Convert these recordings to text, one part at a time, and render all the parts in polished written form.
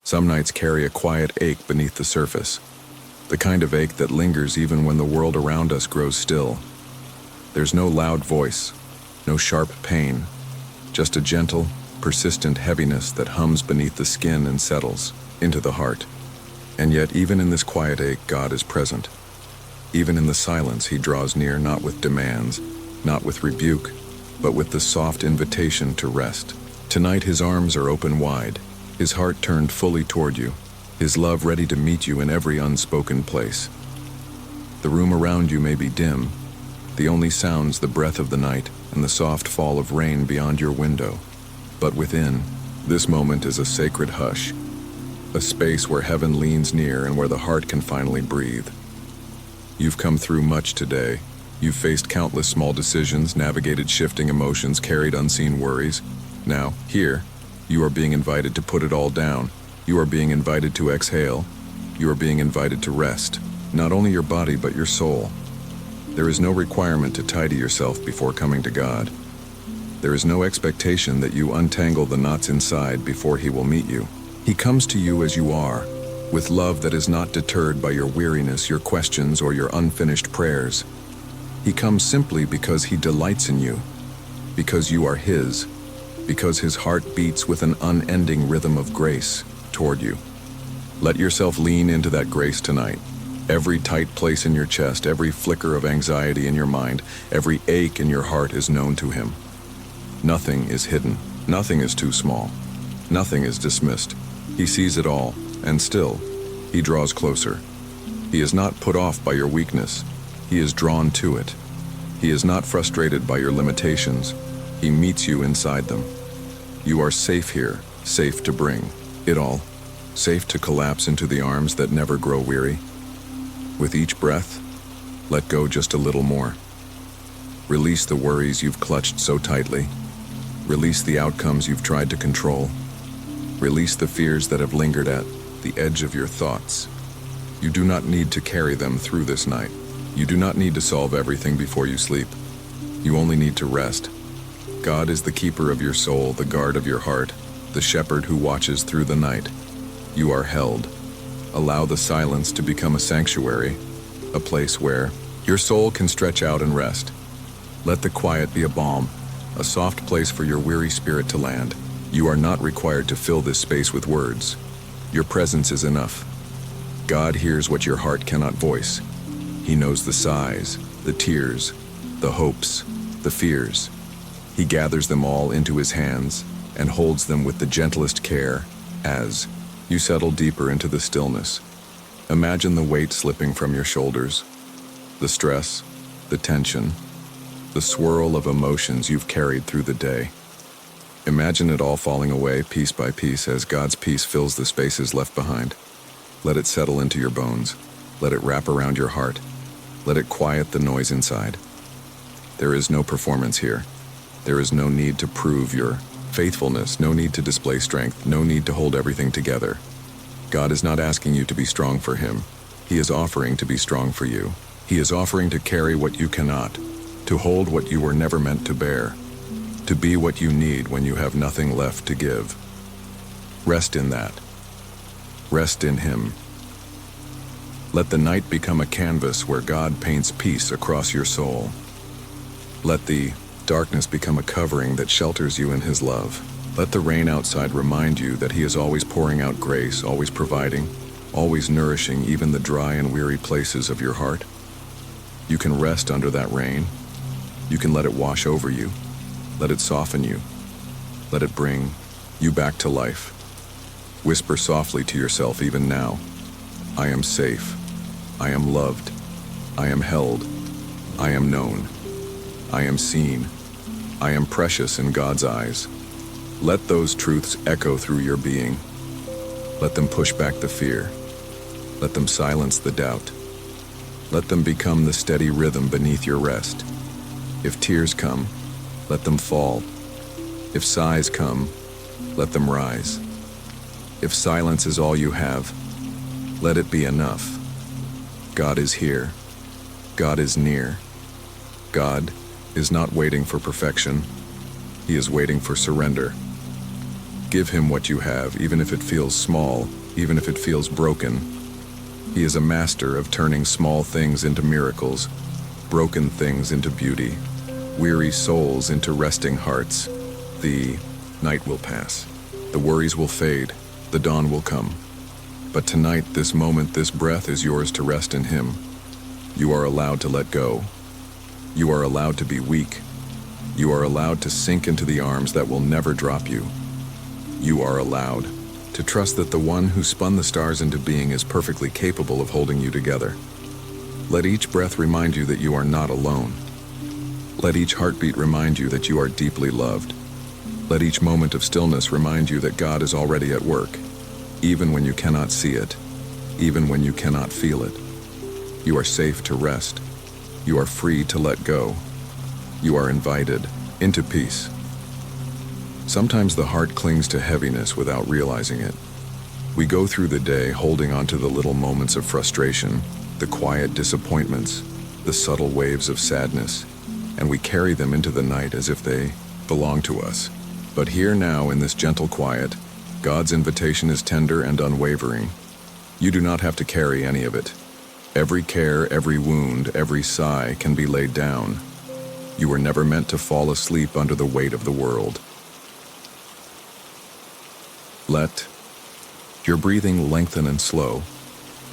Some nights carry a quiet ache beneath the surface, the kind of ache that lingers even when the world around us grows still. There's no loud voice, no sharp pain, just a gentle, persistent heaviness that hums beneath the skin and settles into the heart. And yet, even in this quiet ache, God is present. Even in the silence, he draws near, not with demands, not with rebuke, but with the soft invitation to rest. Tonight, his arms are open wide, his heart turned fully toward you, his love ready to meet you in every unspoken place. The room around you may be dim, the only sounds the breath of the night and the soft fall of rain beyond your window. But within, this moment is a sacred hush, a space where heaven leans near and where the heart can finally breathe. You've come through much today. You've faced countless small decisions, navigated shifting emotions, carried unseen worries. Now, here, you are being invited to put it all down. You are being invited to exhale. You are being invited to rest, not only your body but your soul. There is no requirement to tidy yourself before coming to God. There is no expectation that you untangle the knots inside before he will meet you. He comes to you as you are, with love that is not deterred by your weariness, your questions, or your unfinished prayers. He comes simply because he delights in you, because you are his, because his heart beats with an unending rhythm of grace toward you. Let yourself lean into that grace tonight. Every tight place in your chest, every flicker of anxiety in your mind, every ache in your heart is known to him. Nothing is hidden. Nothing is too small. Nothing is dismissed. He sees it all, and still, he draws closer. He is not put off by your weakness. He is drawn to it. He is not frustrated by your limitations. He meets you inside them. You are safe here, safe to bring it all, safe to collapse into the arms that never grow weary. With each breath, let go just a little more. Release the worries you've clutched so tightly. Release the outcomes you've tried to control. Release the fears that have lingered at the edge of your thoughts. You do not need to carry them through this night. You do not need to solve everything before you sleep. You only need to rest. God is the keeper of your soul, the guard of your heart, the shepherd who watches through the night. You are held. Allow the silence to become a sanctuary, a place where your soul can stretch out and rest. Let the quiet be a balm, a soft place for your weary spirit to land. You are not required to fill this space with words. Your presence is enough. God hears what your heart cannot voice. He knows the sighs, the tears, the hopes, the fears. He gathers them all into his hands and holds them with the gentlest care as you settle deeper into the stillness. Imagine the weight slipping from your shoulders, the stress, the tension, the swirl of emotions you've carried through the day. Imagine it all falling away piece by piece as God's peace fills the spaces left behind. Let it settle into your bones. Let it wrap around your heart. Let it quiet the noise inside. There is no performance here. There is no need to prove your faithfulness, no need to display strength, no need to hold everything together. God is not asking you to be strong for him. He is offering to be strong for you. He is offering to carry what you cannot, to hold what you were never meant to bear, to be what you need when you have nothing left to give. Rest in that. Rest in him. Let the night become a canvas where God paints peace across your soul. Let the darkness become a covering that shelters you in his love. Let the rain outside remind you that he is always pouring out grace, always providing, always nourishing even the dry and weary places of your heart. You can rest under that rain. You can let it wash over you. Let it soften you. Let it bring you back to life. Whisper softly to yourself even now, I am safe. I am loved. I am held. I am known. I am seen. I am precious in God's eyes. Let those truths echo through your being. Let them push back the fear. Let them silence the doubt. Let them become the steady rhythm beneath your rest. If tears come, let them fall. If sighs come, let them rise. If silence is all you have, let it be enough. God is here. God is near. God is not waiting for perfection. He is waiting for surrender. Give him what you have, even if it feels small, even if it feels broken. He is a master of turning small things into miracles, broken things into beauty, weary souls into resting hearts. The night will pass. The worries will fade. The dawn will come. But tonight, this moment, this breath is yours to rest in him. You are allowed to let go. You are allowed to be weak. You are allowed to sink into the arms that will never drop you. You are allowed to trust that the one who spun the stars into being is perfectly capable of holding you together. Let each breath remind you that you are not alone. Let each heartbeat remind you that you are deeply loved. Let each moment of stillness remind you that God is already at work, even when you cannot see it, even when you cannot feel it. You are safe to rest. You are free to let go. You are invited into peace. Sometimes the heart clings to heaviness without realizing it. We go through the day holding on to the little moments of frustration, the quiet disappointments, the subtle waves of sadness, and we carry them into the night as if they belong to us. But here now, in this gentle quiet, God's invitation is tender and unwavering. You do not have to carry any of it. Every care, every wound, every sigh can be laid down. You were never meant to fall asleep under the weight of the world. Let your breathing lengthen and slow,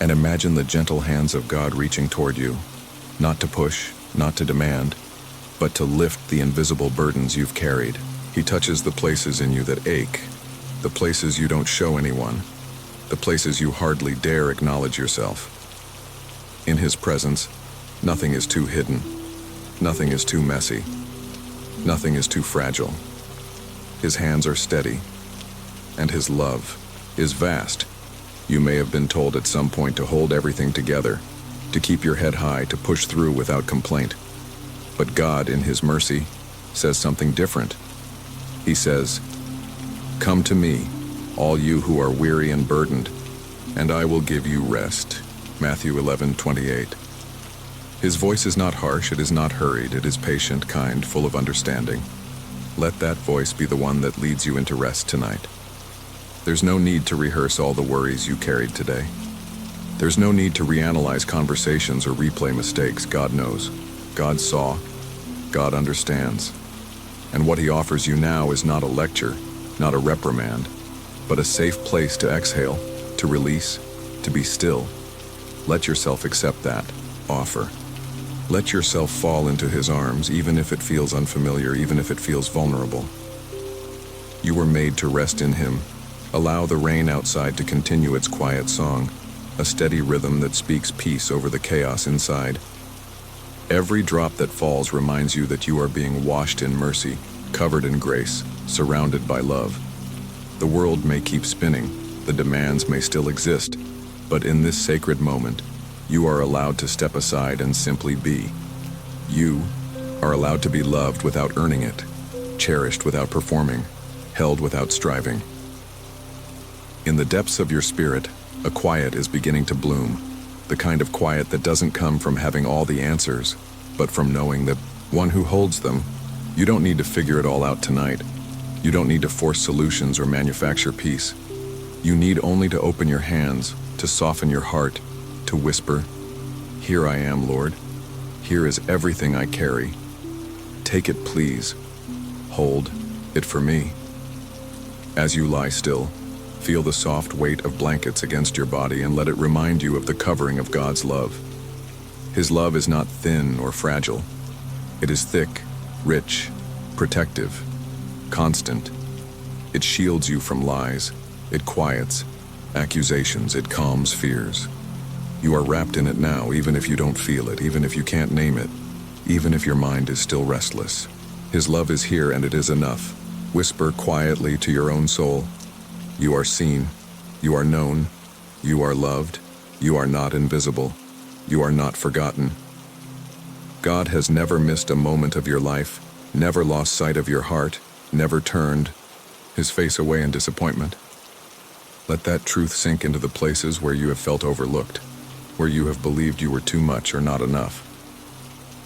and imagine the gentle hands of God reaching toward you, not to push, not to demand, but to lift the invisible burdens you've carried. He touches the places in you that ache, the places you don't show anyone, the places you hardly dare acknowledge yourself. In his presence, nothing is too hidden, nothing is too messy, nothing is too fragile. His hands are steady, and his love is vast. You may have been told at some point to hold everything together, to keep your head high, to push through without complaint. But God, in his mercy, says something different. He says, "Come to me, all you who are weary and burdened, and I will give you rest." Matthew 11:28. His voice is not harsh, it is not hurried, it is patient, kind, full of understanding. Let that voice be the one that leads you into rest tonight. There's no need to rehearse all the worries you carried today. There's no need to reanalyze conversations or replay mistakes. God knows. God saw. God understands. And what he offers you now is not a lecture, not a reprimand, but a safe place to exhale, to release, to be still. Let yourself accept that offer. Let yourself fall into his arms, even if it feels unfamiliar, even if it feels vulnerable. You were made to rest in him. Allow the rain outside to continue its quiet song, a steady rhythm that speaks peace over the chaos inside. Every drop that falls reminds you that you are being washed in mercy, covered in grace, surrounded by love. The world may keep spinning, the demands may still exist, but in this sacred moment, you are allowed to step aside and simply be. You are allowed to be loved without earning it, cherished without performing, held without striving. In the depths of your spirit, a quiet is beginning to bloom, the kind of quiet that doesn't come from having all the answers, but from knowing that one who holds them. You don't need to figure it all out tonight. You don't need to force solutions or manufacture peace. You need only to open your hands, to soften your heart, to whisper, "Here I am, Lord. Here is everything I carry. Take it, please. Hold it for me." As you lie still, feel the soft weight of blankets against your body and let it remind you of the covering of God's love. His love is not thin or fragile. It is thick, rich, protective, constant. It shields you from lies. It quiets accusations. It calms fears. You are wrapped in it now, even if you don't feel it, even if you can't name it, even if your mind is still restless. His love is here and it is enough. Whisper quietly to your own soul, "You are seen, you are known, you are loved, you are not invisible, you are not forgotten." God has never missed a moment of your life, never lost sight of your heart, never turned his face away in disappointment. Let that truth sink into the places where you have felt overlooked, where you have believed you were too much or not enough.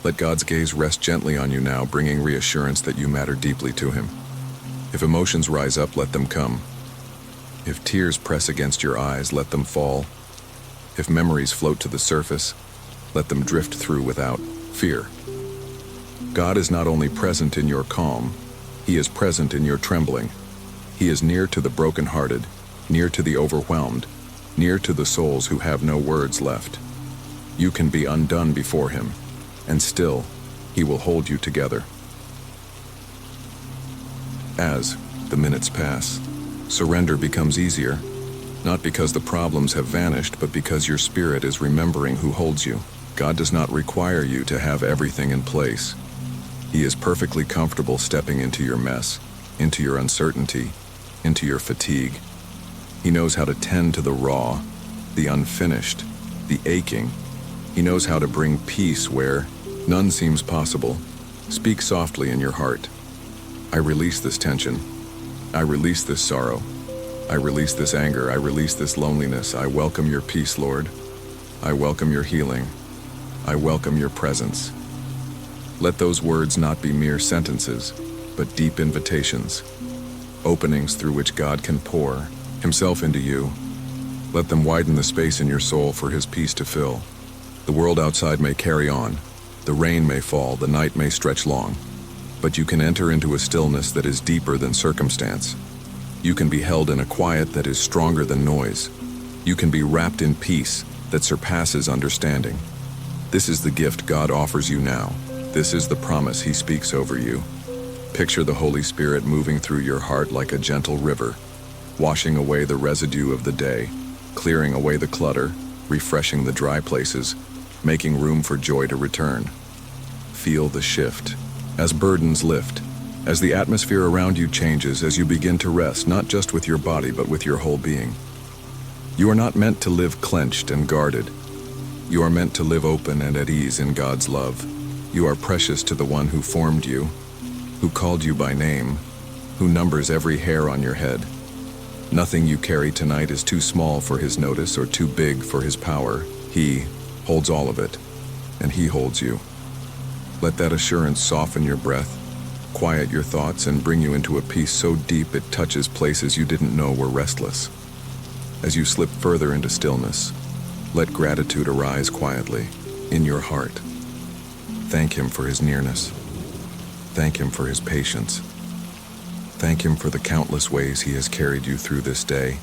Let God's gaze rest gently on you now, bringing reassurance that you matter deeply to him. If emotions rise up, let them come. If tears press against your eyes, let them fall. If memories float to the surface, let them drift through without fear. God is not only present in your calm, He is present in your trembling. He is near to the brokenhearted, near to the overwhelmed, near to the souls who have no words left. You can be undone before Him, and still, He will hold you together. As the minutes pass, surrender becomes easier, not because the problems have vanished, but because your spirit is remembering who holds you. God does not require you to have everything in place. He is perfectly comfortable stepping into your mess, into your uncertainty, into your fatigue. He knows how to tend to the raw, the unfinished, the aching. He knows how to bring peace where none seems possible. Speak softly in your heart. I release this tension. I release this sorrow. I release this anger. I release this loneliness. I welcome your peace, Lord. I welcome your healing. I welcome your presence. Let those words not be mere sentences, but deep invitations, openings through which God can pour Himself into you. Let them widen the space in your soul for His peace to fill. The world outside may carry on, the rain may fall, the night may stretch long, but you can enter into a stillness that is deeper than circumstance. You can be held in a quiet that is stronger than noise. You can be wrapped in peace that surpasses understanding. This is the gift God offers you now. This is the promise He speaks over you. Picture the Holy Spirit moving through your heart like a gentle river, washing away the residue of the day, clearing away the clutter, refreshing the dry places, making room for joy to return. Feel the shift. As burdens lift, as the atmosphere around you changes, as you begin to rest, not just with your body, but with your whole being. You are not meant to live clenched and guarded. You are meant to live open and at ease in God's love. You are precious to the one who formed you, who called you by name, who numbers every hair on your head. Nothing you carry tonight is too small for His notice or too big for His power. He holds all of it, and He holds you. Let that assurance soften your breath, quiet your thoughts, and bring you into a peace so deep it touches places you didn't know were restless. As you slip further into stillness, let gratitude arise quietly in your heart. Thank Him for His nearness. Thank Him for His patience. Thank Him for the countless ways He has carried you through this day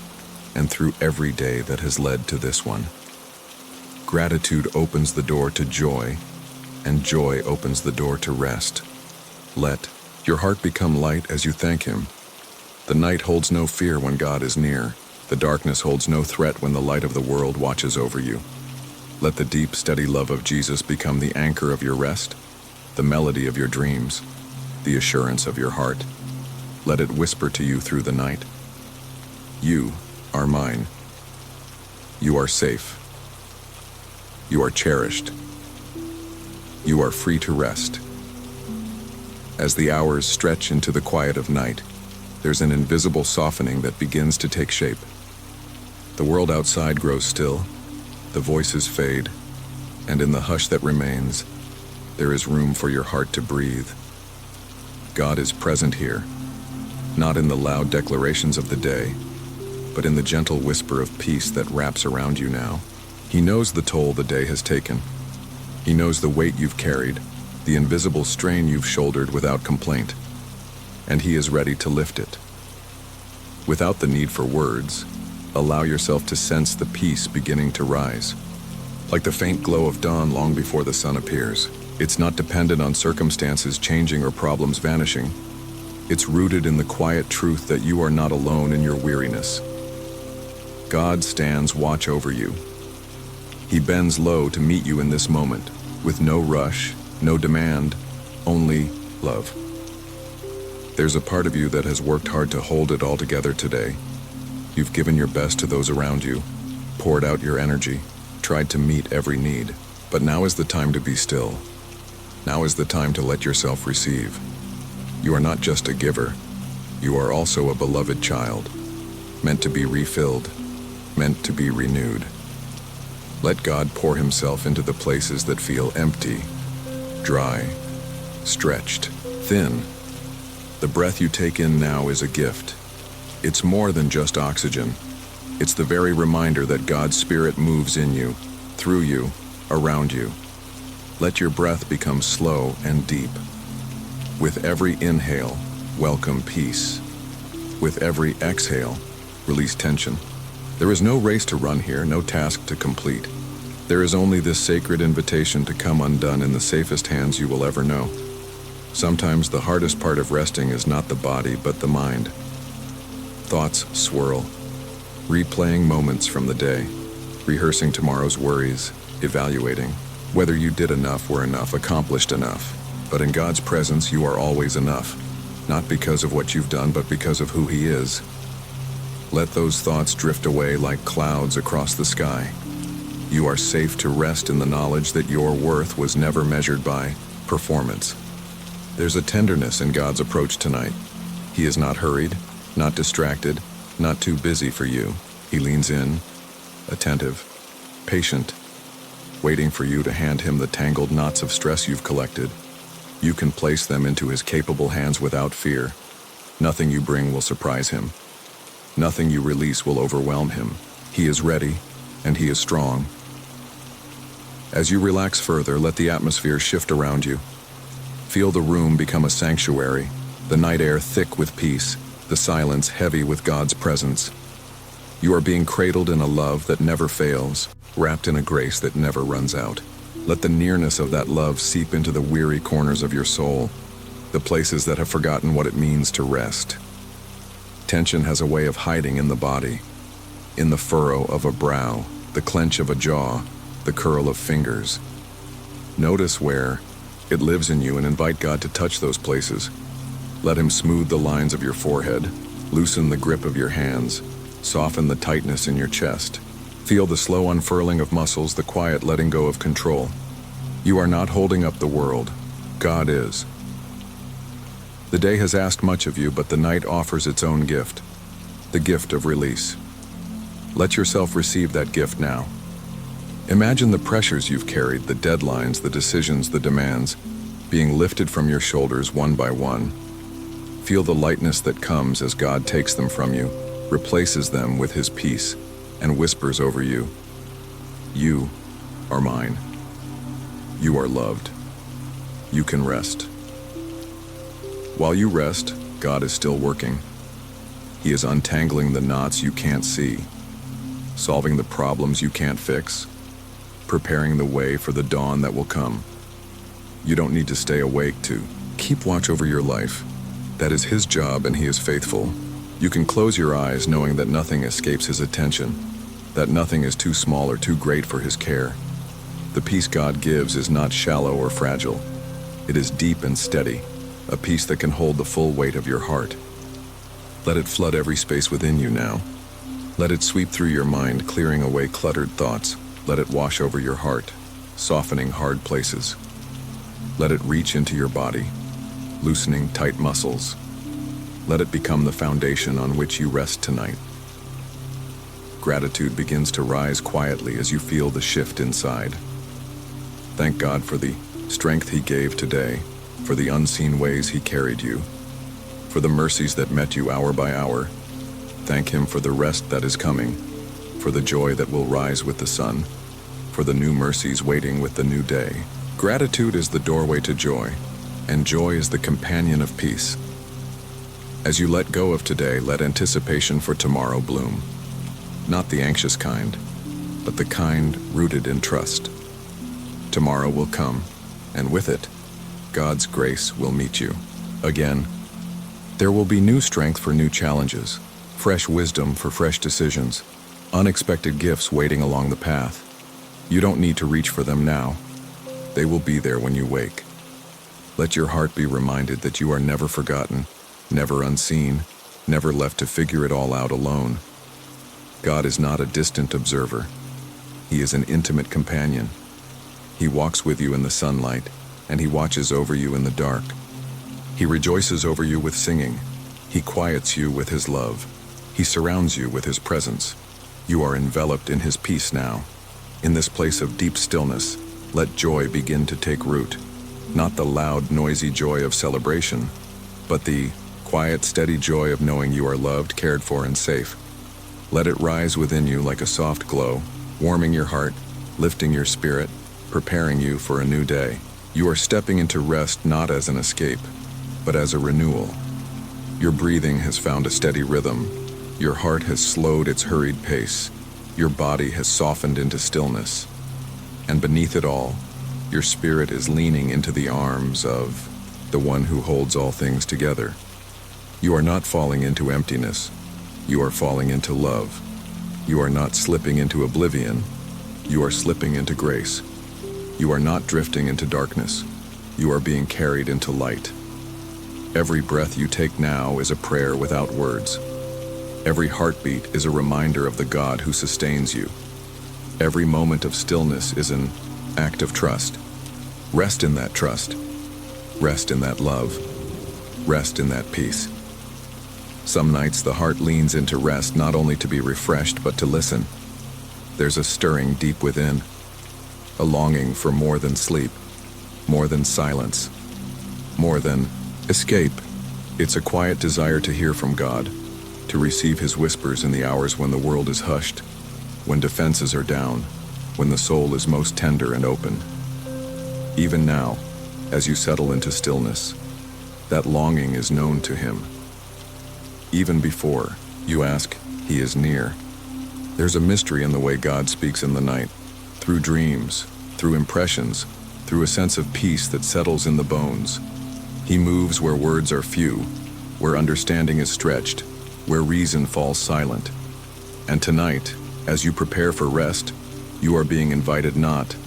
and through every day that has led to this one. Gratitude opens the door to joy, and joy opens the door to rest. Let your heart become light as you thank Him. The night holds no fear when God is near. The darkness holds no threat when the light of the world watches over you. Let the deep, steady love of Jesus become the anchor of your rest, the melody of your dreams, the assurance of your heart. Let it whisper to you through the night. You are mine. You are safe. You are cherished. You are free to rest. As the hours stretch into the quiet of night, there's an invisible softening that begins to take shape. The world outside grows still, the voices fade, and in the hush that remains, there is room for your heart to breathe. God is present here, not in the loud declarations of the day, but in the gentle whisper of peace that wraps around you now. He knows the toll the day has taken. He knows the weight you've carried, the invisible strain you've shouldered without complaint, and He is ready to lift it. Without the need for words, allow yourself to sense the peace beginning to rise. Like the faint glow of dawn long before the sun appears. It's not dependent on circumstances changing or problems vanishing. It's rooted in the quiet truth that you are not alone in your weariness. God stands watch over you. He bends low to meet you in this moment, with no rush, no demand, only love. There's a part of you that has worked hard to hold it all together today. You've given your best to those around you, poured out your energy, tried to meet every need. But now is the time to be still. Now is the time to let yourself receive. You are not just a giver. You are also a beloved child, meant to be refilled, meant to be renewed. Let God pour Himself into the places that feel empty, dry, stretched, thin. The breath you take in now is a gift. It's more than just oxygen. It's the very reminder that God's Spirit moves in you, through you, around you. Let your breath become slow and deep. With every inhale, welcome peace. With every exhale, release tension. There is no race to run here, no task to complete. There is only this sacred invitation to come undone in the safest hands you will ever know. Sometimes the hardest part of resting is not the body, but the mind. Thoughts swirl, replaying moments from the day, rehearsing tomorrow's worries, evaluating whether you did enough, were enough, accomplished enough. But in God's presence, you are always enough, not because of what you've done, but because of who He is. Let those thoughts drift away like clouds across the sky. You are safe to rest in the knowledge that your worth was never measured by performance. There's a tenderness in God's approach tonight. He is not hurried, not distracted, not too busy for you. He leans in, attentive, patient, waiting for you to hand Him the tangled knots of stress you've collected. You can place them into His capable hands without fear. Nothing you bring will surprise Him. Nothing you release will overwhelm Him. He is ready, and He is strong. As you relax further, let the atmosphere shift around you. Feel the room become a sanctuary, the night air thick with peace, the silence heavy with God's presence. You are being cradled in a love that never fails, wrapped in a grace that never runs out. Let the nearness of that love seep into the weary corners of your soul, the places that have forgotten what it means to rest. Tension has a way of hiding in the body, in the furrow of a brow, the clench of a jaw, the curl of fingers. Notice where it lives in you and invite God to touch those places. Let Him smooth the lines of your forehead, loosen the grip of your hands, soften the tightness in your chest. Feel the slow unfurling of muscles, the quiet letting go of control. You are not holding up the world. God is. The day has asked much of you, but the night offers its own gift, the gift of release. Let yourself receive that gift now. Imagine the pressures you've carried, the deadlines, the decisions, the demands, being lifted from your shoulders one by one. Feel the lightness that comes as God takes them from you, replaces them with His peace, and whispers over you, "You are mine. You are loved. You can rest." While you rest, God is still working. He is untangling the knots you can't see, solving the problems you can't fix, preparing the way for the dawn that will come. You don't need to stay awake to keep watch over your life. That is His job, and He is faithful. You can close your eyes knowing that nothing escapes His attention, that nothing is too small or too great for His care. The peace God gives is not shallow or fragile. It is deep and steady, a peace that can hold the full weight of your heart. Let it flood every space within you now. Let it sweep through your mind, clearing away cluttered thoughts. Let it wash over your heart, softening hard places. Let it reach into your body, loosening tight muscles. Let it become the foundation on which you rest tonight. Gratitude begins to rise quietly as you feel the shift inside. Thank God for the strength He gave today, for the unseen ways He carried you, for the mercies that met you hour by hour. Thank Him for the rest that is coming, for the joy that will rise with the sun, for the new mercies waiting with the new day. Gratitude is the doorway to joy, and joy is the companion of peace. As you let go of today, let anticipation for tomorrow bloom. Not the anxious kind, but the kind rooted in trust. Tomorrow will come, and with it, God's grace will meet you. Again, there will be new strength for new challenges, fresh wisdom for fresh decisions, unexpected gifts waiting along the path. You don't need to reach for them now. They will be there when you wake. Let your heart be reminded that you are never forgotten, never unseen, never left to figure it all out alone. God is not a distant observer. He is an intimate companion. He walks with you in the sunlight, and He watches over you in the dark. He rejoices over you with singing. He quiets you with His love. He surrounds you with His presence. You are enveloped in His peace now. In this place of deep stillness, let joy begin to take root. Not the loud, noisy joy of celebration, but the quiet, steady joy of knowing you are loved, cared for, and safe. Let it rise within you like a soft glow, warming your heart, lifting your spirit, preparing you for a new day. You are stepping into rest not as an escape, but as a renewal. Your breathing has found a steady rhythm. Your heart has slowed its hurried pace. Your body has softened into stillness. And beneath it all, your spirit is leaning into the arms of the one who holds all things together. You are not falling into emptiness. You are falling into love. You are not slipping into oblivion. You are slipping into grace. You are not drifting into darkness. You are being carried into light. Every breath you take now is a prayer without words. Every heartbeat is a reminder of the God who sustains you. Every moment of stillness is an act of trust. Rest in that trust. Rest in that love. Rest in that peace. Some nights the heart leans into rest not only to be refreshed but to listen. There's a stirring deep within, a longing for more than sleep, more than silence, more than escape. It's a quiet desire to hear from God, to receive His whispers in the hours when the world is hushed, when defenses are down, when the soul is most tender and open. Even now, as you settle into stillness, that longing is known to Him. Even before you ask, He is near. There's a mystery in the way God speaks in the night, through dreams, through impressions, through a sense of peace that settles in the bones. He moves where words are few, where understanding is stretched, where reason falls silent. And tonight, as you prepare for rest, you are being invited not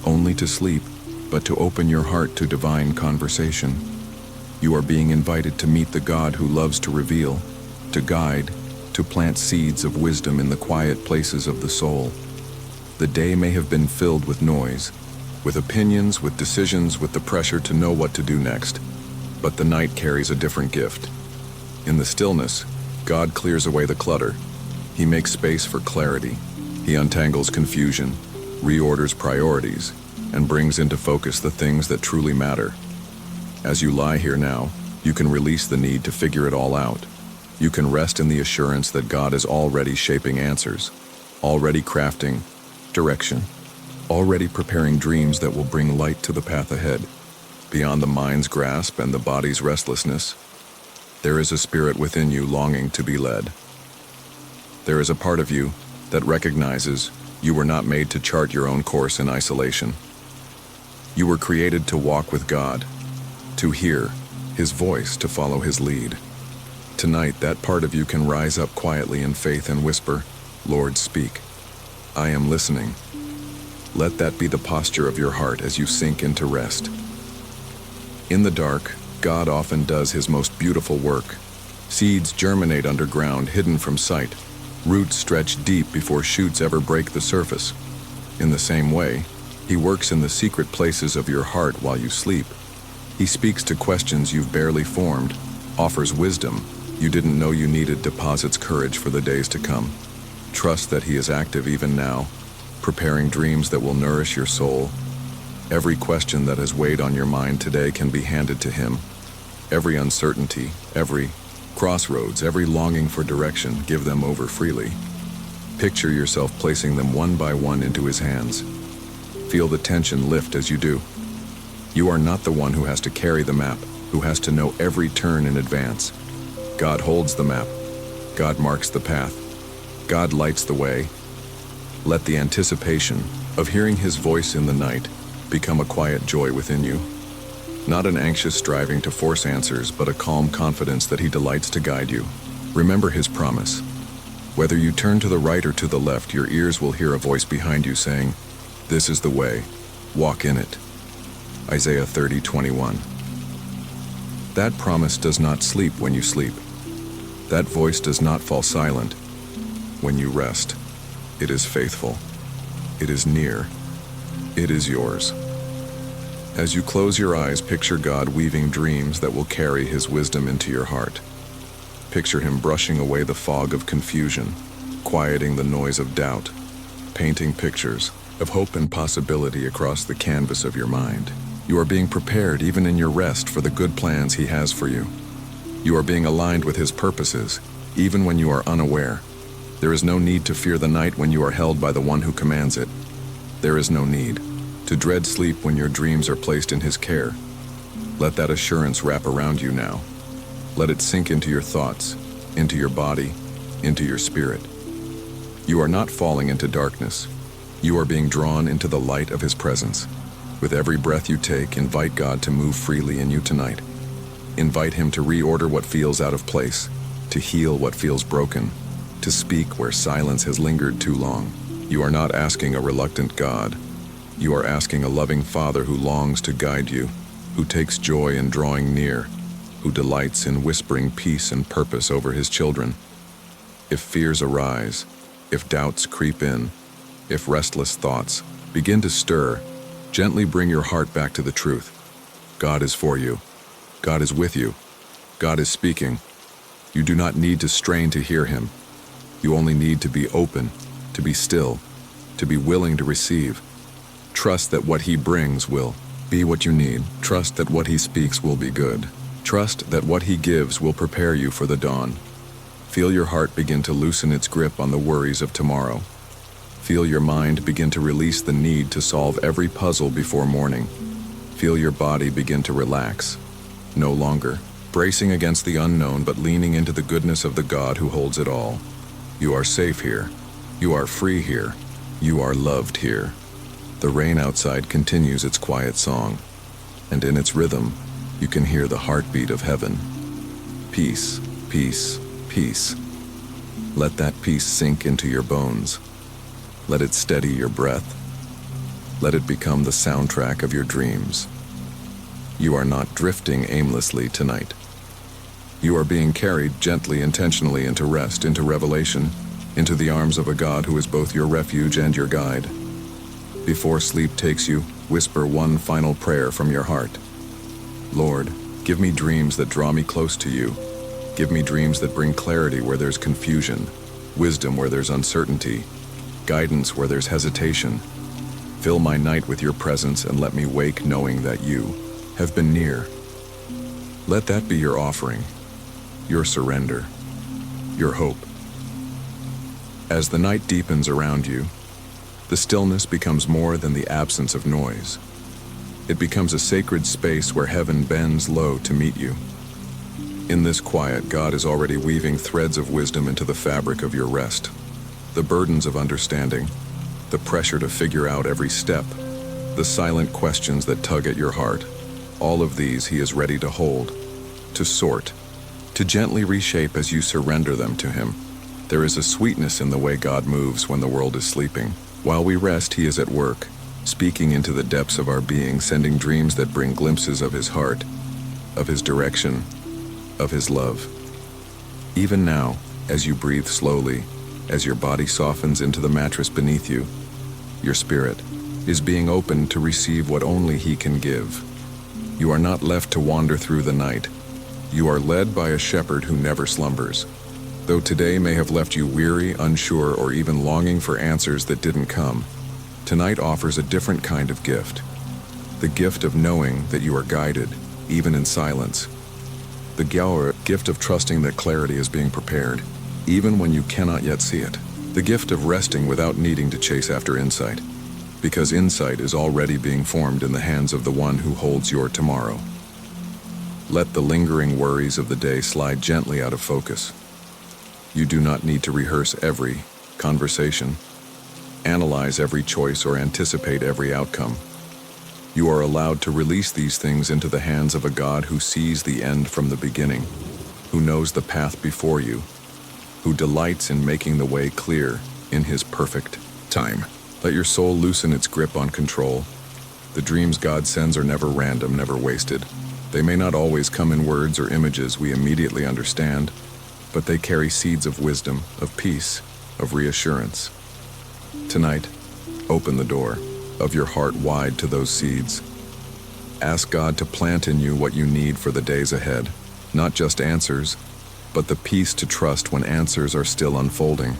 only to sleep, but to open your heart to divine conversation. You are being invited to meet the God who loves to reveal, to guide, to plant seeds of wisdom in the quiet places of the soul. The day may have been filled with noise, with opinions, with decisions, with the pressure to know what to do next. But the night carries a different gift. In the stillness, God clears away the clutter. He makes space for clarity. He untangles confusion, reorders priorities, and brings into focus the things that truly matter. As you lie here now, you can release the need to figure it all out. You can rest in the assurance that God is already shaping answers, already crafting direction, already preparing dreams that will bring light to the path ahead. Beyond the mind's grasp and the body's restlessness, there is a spirit within you longing to be led. There is a part of you that recognizes you were not made to chart your own course in isolation. You were created to walk with God, to hear His voice, to follow His lead. Tonight, that part of you can rise up quietly in faith and whisper, "Lord, speak. I am listening." Let that be the posture of your heart as you sink into rest. In the dark, God often does His most beautiful work. Seeds germinate underground, hidden from sight. Roots stretch deep before shoots ever break the surface. In the same way, He works in the secret places of your heart while you sleep. He speaks to questions you've barely formed, offers wisdom you didn't know you needed, deposits courage for the days to come. Trust that He is active even now, preparing dreams that will nourish your soul. Every question that has weighed on your mind today can be handed to Him. Every uncertainty, every crossroads, every longing for direction, give them over freely. Picture yourself placing them one by one into His hands. Feel the tension lift as you do. You are not the one who has to carry the map, who has to know every turn in advance. God holds the map. God marks the path. God lights the way. Let the anticipation of hearing His voice in the night become a quiet joy within you. Not an anxious striving to force answers, but a calm confidence that He delights to guide you. Remember His promise. Whether you turn to the right or to the left, your ears will hear a voice behind you saying, "This is the way. Walk in it." Isaiah 30:21. That promise does not sleep when you sleep. That voice does not fall silent when you rest. It is faithful. It is near. It is yours. As you close your eyes, picture God weaving dreams that will carry His wisdom into your heart. Picture Him brushing away the fog of confusion, quieting the noise of doubt, painting pictures of hope and possibility across the canvas of your mind. You are being prepared even in your rest for the good plans He has for you. You are being aligned with His purposes, even when you are unaware. There is no need to fear the night when you are held by the one who commands it. There is no need to dread sleep when your dreams are placed in His care. Let that assurance wrap around you now. Let it sink into your thoughts, into your body, into your spirit. You are not falling into darkness. You are being drawn into the light of His presence. With every breath you take, invite God to move freely in you tonight. Invite Him to reorder what feels out of place, to heal what feels broken, to speak where silence has lingered too long. You are not asking a reluctant God. You are asking a loving Father who longs to guide you, who takes joy in drawing near, who delights in whispering peace and purpose over His children. If fears arise, if doubts creep in, if restless thoughts begin to stir, gently bring your heart back to the truth. God is for you. God is with you. God is speaking. You do not need to strain to hear Him. You only need to be open, to be still, to be willing to receive. Trust that what He brings will be what you need. Trust that what He speaks will be good. Trust that what He gives will prepare you for the dawn. Feel your heart begin to loosen its grip on the worries of tomorrow. Feel your mind begin to release the need to solve every puzzle before morning. Feel your body begin to relax, no longer bracing against the unknown, but leaning into the goodness of the God who holds it all. You are safe here. You are free here. You are loved here. The rain outside continues its quiet song, and in its rhythm, you can hear the heartbeat of heaven. Peace, peace, peace. Let that peace sink into your bones. Let it steady your breath. Let it become the soundtrack of your dreams. You are not drifting aimlessly tonight. You are being carried gently, intentionally into rest, into revelation, into the arms of a God who is both your refuge and your guide. Before sleep takes you, whisper one final prayer from your heart. Lord, give me dreams that draw me close to you. Give me dreams that bring clarity where there's confusion, wisdom where there's uncertainty, guidance where there's hesitation. Fill my night with your presence and let me wake knowing that you have been near. Let that be your offering, your surrender, your hope. As the night deepens around you, the stillness becomes more than the absence of noise. It becomes a sacred space where heaven bends low to meet you. In this quiet, God is already weaving threads of wisdom into the fabric of your rest. The burdens of understanding, the pressure to figure out every step, the silent questions that tug at your heart, all of these He is ready to hold, to sort, to gently reshape as you surrender them to Him. There is a sweetness in the way God moves when the world is sleeping. While we rest, He is at work, speaking into the depths of our being, sending dreams that bring glimpses of His heart, of His direction, of His love. Even now, as you breathe slowly, as your body softens into the mattress beneath you, your spirit is being opened to receive what only He can give. You are not left to wander through the night. You are led by a shepherd who never slumbers. Though today may have left you weary, unsure, or even longing for answers that didn't come, tonight offers a different kind of gift. The gift of knowing that you are guided, even in silence. The gift of trusting that clarity is being prepared, even when you cannot yet see it. The gift of resting without needing to chase after insight, because insight is already being formed in the hands of the one who holds your tomorrow. Let the lingering worries of the day slide gently out of focus. You do not need to rehearse every conversation, analyze every choice, or anticipate every outcome. You are allowed to release these things into the hands of a God who sees the end from the beginning, who knows the path before you, who delights in making the way clear in His perfect time. Let your soul loosen its grip on control. The dreams God sends are never random, never wasted. They may not always come in words or images we immediately understand, but they carry seeds of wisdom, of peace, of reassurance. Tonight, open the door of your heart wide to those seeds. Ask God to plant in you what you need for the days ahead, not just answers, but the peace to trust when answers are still unfolding.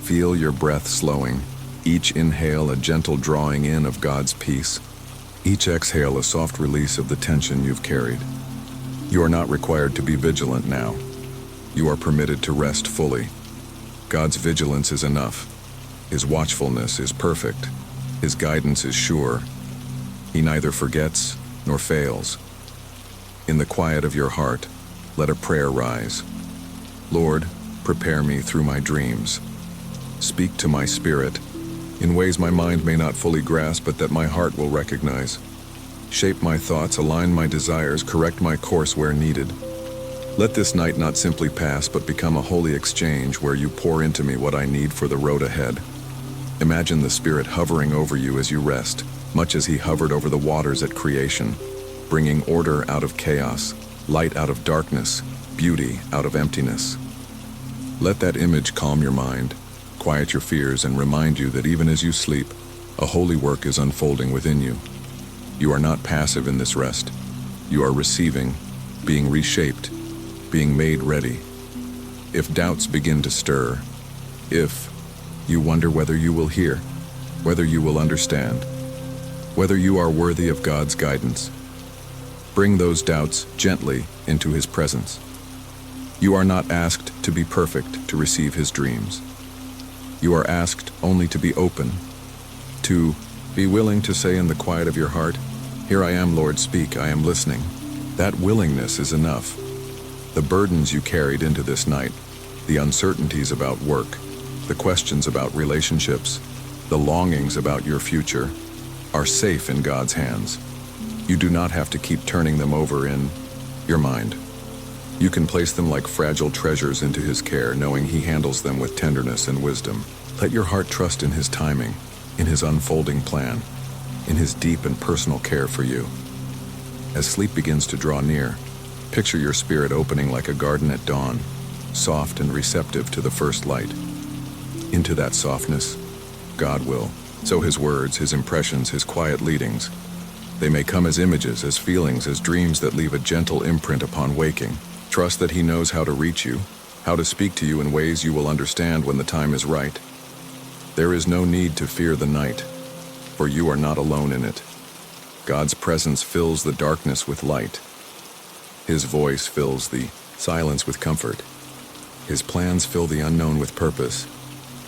Feel your breath slowing, each inhale a gentle drawing in of God's peace, each exhale a soft release of the tension you've carried. You are not required to be vigilant now. You are permitted to rest fully. God's vigilance is enough. His watchfulness is perfect. His guidance is sure. He neither forgets nor fails. In the quiet of your heart, let a prayer rise. Lord, prepare me through my dreams. Speak to my spirit in ways my mind may not fully grasp, but that my heart will recognize. Shape my thoughts, align my desires, correct my course where needed. Let this night not simply pass, but become a holy exchange where you pour into me what I need for the road ahead. Imagine the Spirit hovering over you as you rest, much as He hovered over the waters at creation, bringing order out of chaos, light out of darkness, beauty out of emptiness. Let that image calm your mind, quiet your fears, and remind you that even as you sleep, a holy work is unfolding within you. You are not passive in this rest. You are receiving, being reshaped, being made ready. If doubts begin to stir, if you wonder whether you will hear, whether you will understand, whether you are worthy of God's guidance, bring those doubts gently into His presence. You are not asked to be perfect to receive His dreams. You are asked only to be open, to be willing to say in the quiet of your heart, "Here I am, Lord, speak, I am listening." That willingness is enough. The burdens you carried into this night, the uncertainties about work, the questions about relationships, the longings about your future, are safe in God's hands. You do not have to keep turning them over in your mind. You can place them like fragile treasures into His care, knowing He handles them with tenderness and wisdom. Let your heart trust in His timing, in His unfolding plan, in His deep and personal care for you. As sleep begins to draw near, picture your spirit opening like a garden at dawn, soft and receptive to the first light. Into that softness, God will sow His words, His impressions, His quiet leadings. They may come as images, as feelings, as dreams that leave a gentle imprint upon waking. Trust that He knows how to reach you, how to speak to you in ways you will understand when the time is right. There is no need to fear the night, for you are not alone in it. God's presence fills the darkness with light. His voice fills the silence with comfort. His plans fill the unknown with purpose.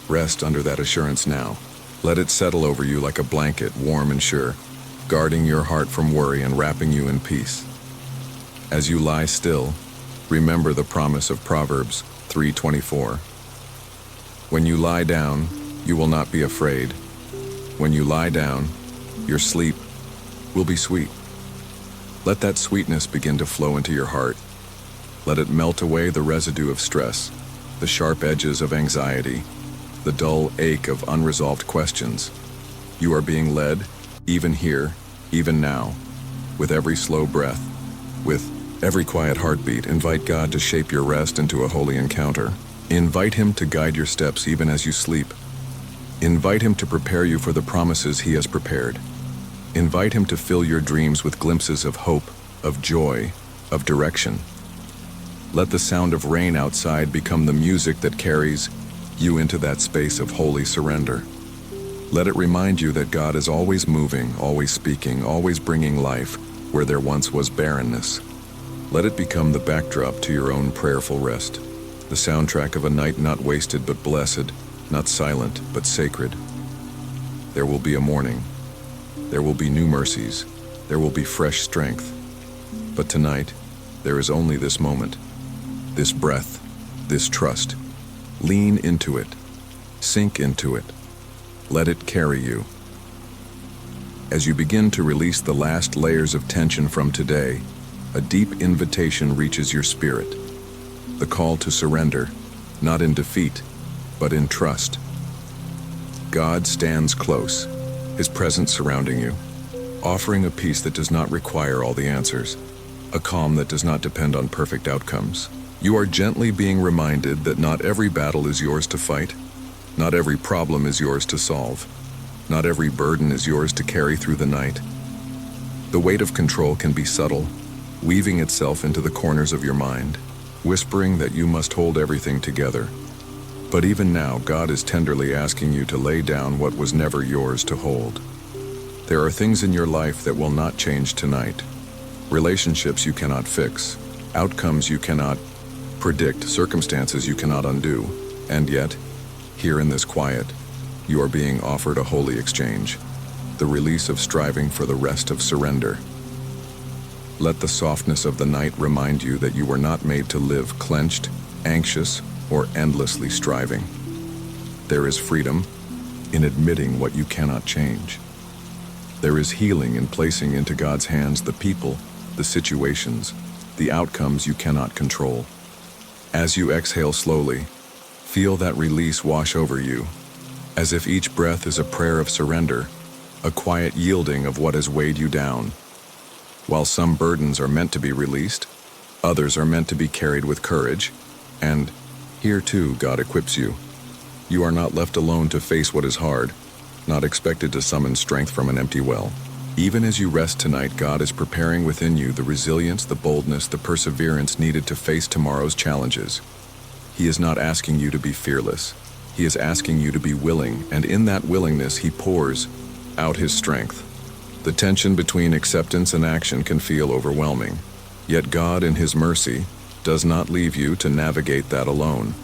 Rest under that assurance now. Let it settle over you like a blanket, warm and sure, guarding your heart from worry and wrapping you in peace. As you lie still, remember the promise of Proverbs 3:24. When you lie down, you will not be afraid. When you lie down, your sleep will be sweet. Let that sweetness begin to flow into your heart. Let it melt away the residue of stress, the sharp edges of anxiety, the dull ache of unresolved questions. You are being led, even here, even now, with every slow breath, with every quiet heartbeat. Invite God to shape your rest into a holy encounter. Invite Him to guide your steps even as you sleep. Invite Him to prepare you for the promises He has prepared. Invite Him to fill your dreams with glimpses of hope, of joy, of direction. Let the sound of rain outside become the music that carries you into that space of holy surrender. Let it remind you that God is always moving, always speaking, always bringing life where there once was barrenness. Let it become the backdrop to your own prayerful rest, the soundtrack of a night not wasted but blessed, not silent but sacred. There will be a morning. There will be new mercies. There will be fresh strength. But tonight, there is only this moment, this breath, this trust. Lean into it. Sink into it. Let it carry you. As you begin to release the last layers of tension from today, a deep invitation reaches your spirit. The call to surrender, not in defeat, but in trust. God stands close, His presence surrounding you, offering a peace that does not require all the answers, a calm that does not depend on perfect outcomes. You are gently being reminded that not every battle is yours to fight, not every problem is yours to solve, not every burden is yours to carry through the night. The weight of control can be subtle, weaving itself into the corners of your mind, whispering that you must hold everything together. But even now, God is tenderly asking you to lay down what was never yours to hold. There are things in your life that will not change tonight. Relationships you cannot fix, Outcomes you cannot predict, circumstances you cannot undo, and yet, here in this quiet, you are being offered a holy exchange, the release of striving for the rest of surrender. Let the softness of the night remind you that you were not made to live clenched, anxious, or endlessly striving. There is freedom in admitting what you cannot change. There is healing in placing into God's hands the people, the situations, the outcomes you cannot control. As you exhale slowly, feel that release wash over you, as if each breath is a prayer of surrender, a quiet yielding of what has weighed you down. While some burdens are meant to be released, others are meant to be carried with courage, and here too God equips you. You are not left alone to face what is hard, not expected to summon strength from an empty well. Even as you rest tonight, God is preparing within you the resilience, the boldness, the perseverance needed to face tomorrow's challenges. He is not asking you to be fearless. He is asking you to be willing, and in that willingness, He pours out His strength. The tension between acceptance and action can feel overwhelming, yet God, in His mercy, does not leave you to navigate that alone.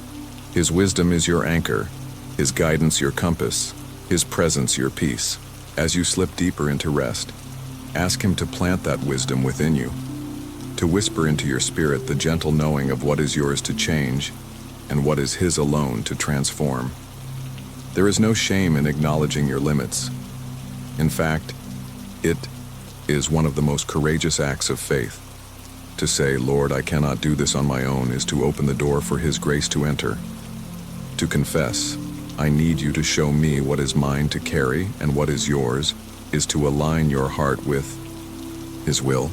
His wisdom is your anchor, His guidance your compass, His presence your peace. As you slip deeper into rest, ask Him to plant that wisdom within you, to whisper into your spirit the gentle knowing of what is yours to change and what is His alone to transform. There is no shame in acknowledging your limits. In fact, it is one of the most courageous acts of faith. To say, "Lord, I cannot do this on my own," is to open the door for His grace to enter. To confess, "I need you to show me what is mine to carry and what is yours," is to align your heart with His will.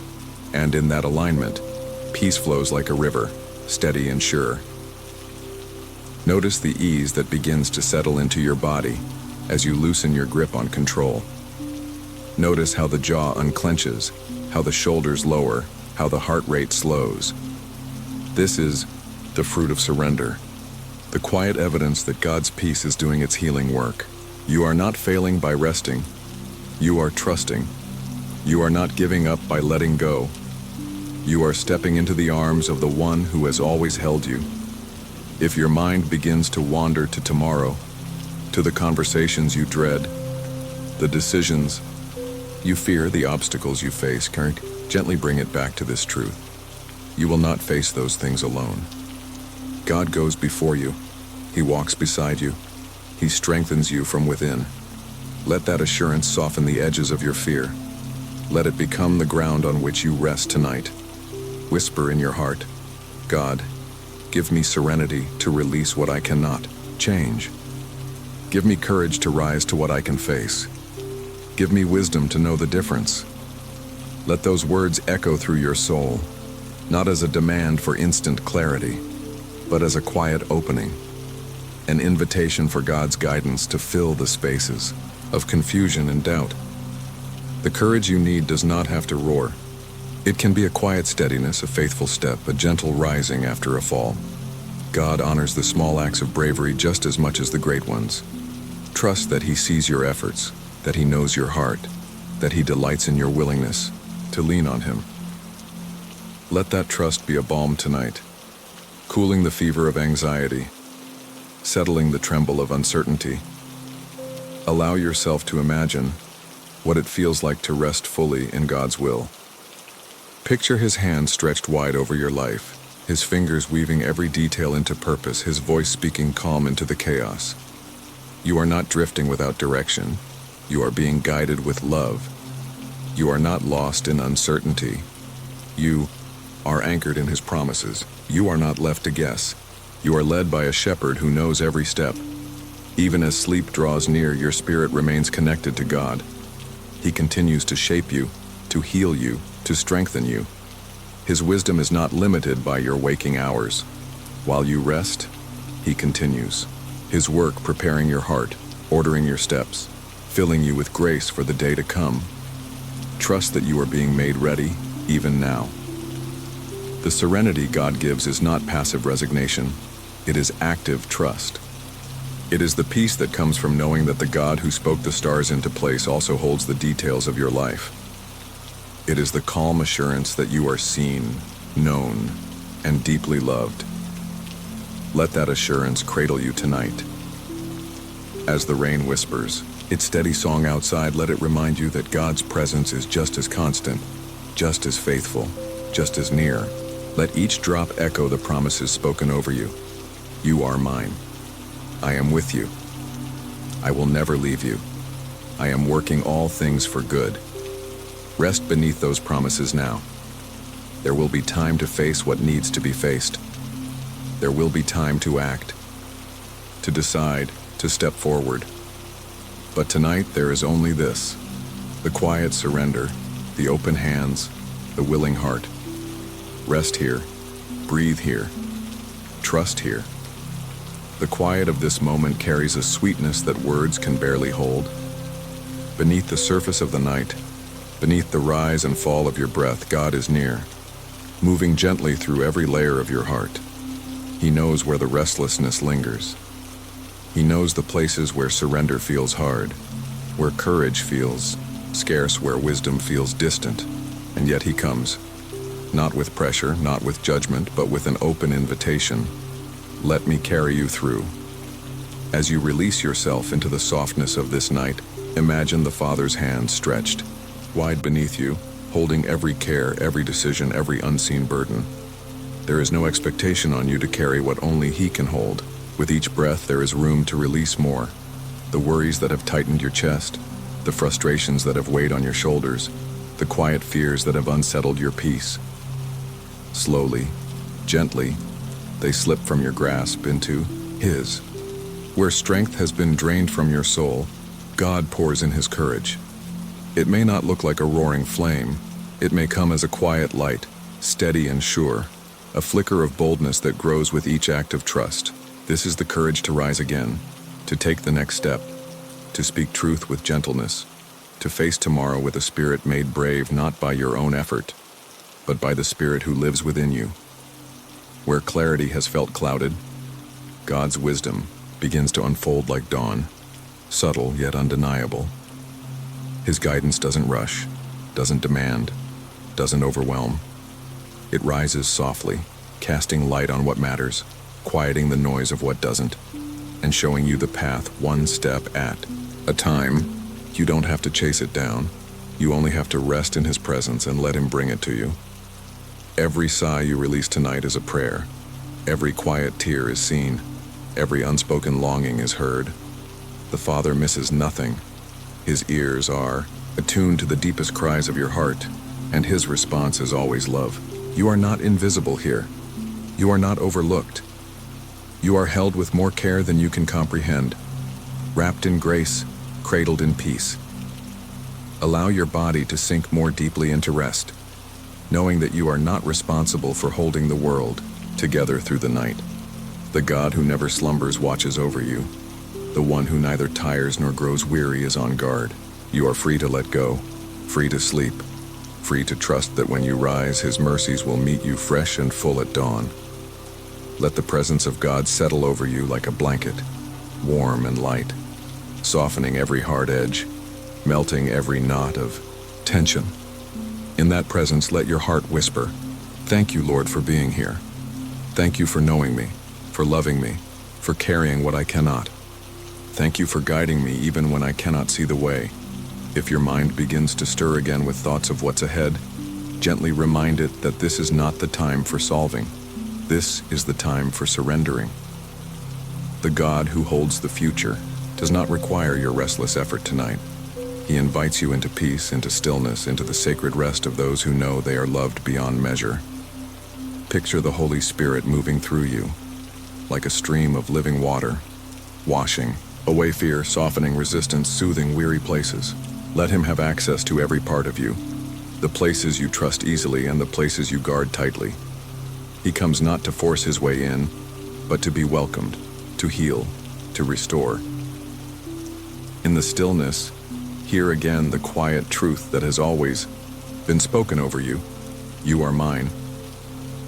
And in that alignment, peace flows like a river, steady and sure. Notice the ease that begins to settle into your body as you loosen your grip on control. Notice how the jaw unclenches, how the shoulders lower, how the heart rate slows. This is the fruit of surrender, the quiet evidence that God's peace is doing its healing work. You are not failing by resting. You are trusting. You are not giving up by letting go. You are stepping into the arms of the One who has always held you. If your mind begins to wander to tomorrow, to the conversations you dread, the decisions you fear, the obstacles you face, gently bring it back to this truth. You will not face those things alone. God goes before you. He walks beside you. He strengthens you from within. Let that assurance soften the edges of your fear. Let it become the ground on which you rest tonight. Whisper in your heart, "God, give me serenity to release what I cannot change. Give me courage to rise to what I can face. Give me wisdom to know the difference." Let those words echo through your soul, not as a demand for instant clarity, but as a quiet opening, an invitation for God's guidance to fill the spaces of confusion and doubt. The courage you need does not have to roar. It can be a quiet steadiness, a faithful step, a gentle rising after a fall. God honors the small acts of bravery just as much as the great ones. Trust that He sees your efforts, that He knows your heart, that He delights in your willingness to lean on Him. Let that trust be a balm tonight, cooling the fever of anxiety, settling the tremble of uncertainty. Allow yourself to imagine what it feels like to rest fully in God's will. Picture His hand stretched wide over your life, His fingers weaving every detail into purpose, His voice speaking calm into the chaos. You are not drifting without direction. You are being guided with love. You are not lost in uncertainty. You are anchored in His promises. You are not left to guess. You are led by a shepherd who knows every step. Even as sleep draws near, your spirit remains connected to God. He continues to shape you, to heal you, to strengthen you. His wisdom is not limited by your waking hours. While you rest, He continues. His work preparing your heart, ordering your steps, filling you with grace for the day to come. Trust that you are being made ready, even now. The serenity God gives is not passive resignation. It is active trust. It is the peace that comes from knowing that the God who spoke the stars into place also holds the details of your life. It is the calm assurance that you are seen, known, and deeply loved. Let that assurance cradle you tonight. As the rain whispers, its steady song outside, let it remind you that God's presence is just as constant, just as faithful, just as near. Let each drop echo the promises spoken over you. You are mine. I am with you. I will never leave you. I am working all things for good. Rest beneath those promises now. There will be time to face what needs to be faced. There will be time to act, to decide, to step forward. But tonight there is only this: the quiet surrender, the open hands, the willing heart. Rest here, breathe here, trust here. The quiet of this moment carries a sweetness that words can barely hold. Beneath the surface of the night, beneath the rise and fall of your breath, God is near, moving gently through every layer of your heart. He knows where the restlessness lingers. He knows the places where surrender feels hard, where courage feels scarce, where wisdom feels distant. And yet he comes, not with pressure, not with judgment, but with an open invitation. Let me carry you through. As you release yourself into the softness of this night, imagine the Father's hand stretched wide beneath you, holding every care, every decision, every unseen burden. There is no expectation on you to carry what only He can hold. With each breath, there is room to release more. The worries that have tightened your chest, the frustrations that have weighed on your shoulders, the quiet fears that have unsettled your peace. Slowly, gently, they slip from your grasp into His. Where strength has been drained from your soul, God pours in His courage. It may not look like a roaring flame. It may come as a quiet light, steady and sure, a flicker of boldness that grows with each act of trust. This is the courage to rise again, to take the next step, to speak truth with gentleness, to face tomorrow with a spirit made brave not by your own effort, but by the Spirit who lives within you. Where clarity has felt clouded, God's wisdom begins to unfold like dawn, subtle yet undeniable. His guidance doesn't rush, doesn't demand, doesn't overwhelm. It rises softly, casting light on what matters, quieting the noise of what doesn't, and showing you the path one step at a time. You don't have to chase it down. You only have to rest in His presence and let Him bring it to you. Every sigh you release tonight is a prayer. Every quiet tear is seen. Every unspoken longing is heard. The Father misses nothing. His ears are attuned to the deepest cries of your heart, and His response is always love. You are not invisible here. You are not overlooked. You are held with more care than you can comprehend, wrapped in grace, cradled in peace. Allow your body to sink more deeply into rest, knowing that you are not responsible for holding the world together through the night. The God who never slumbers watches over you. The one who neither tires nor grows weary is on guard. You are free to let go, free to sleep, free to trust that when you rise, His mercies will meet you fresh and full at dawn. Let the presence of God settle over you like a blanket, warm and light, softening every hard edge, melting every knot of tension. In that presence, let your heart whisper, "Thank you, Lord, for being here. Thank you for knowing me, for loving me, for carrying what I cannot. Thank you for guiding me even when I cannot see the way." If your mind begins to stir again with thoughts of what's ahead, gently remind it that this is not the time for solving. This is the time for surrendering. The God who holds the future does not require your restless effort tonight. He invites you into peace, into stillness, into the sacred rest of those who know they are loved beyond measure. Picture the Holy Spirit moving through you, like a stream of living water, washing away fear, softening resistance, soothing weary places. Let Him have access to every part of you, the places you trust easily and the places you guard tightly. He comes not to force His way in, but to be welcomed, to heal, to restore. In the stillness, hear again the quiet truth that has always been spoken over you. You are mine.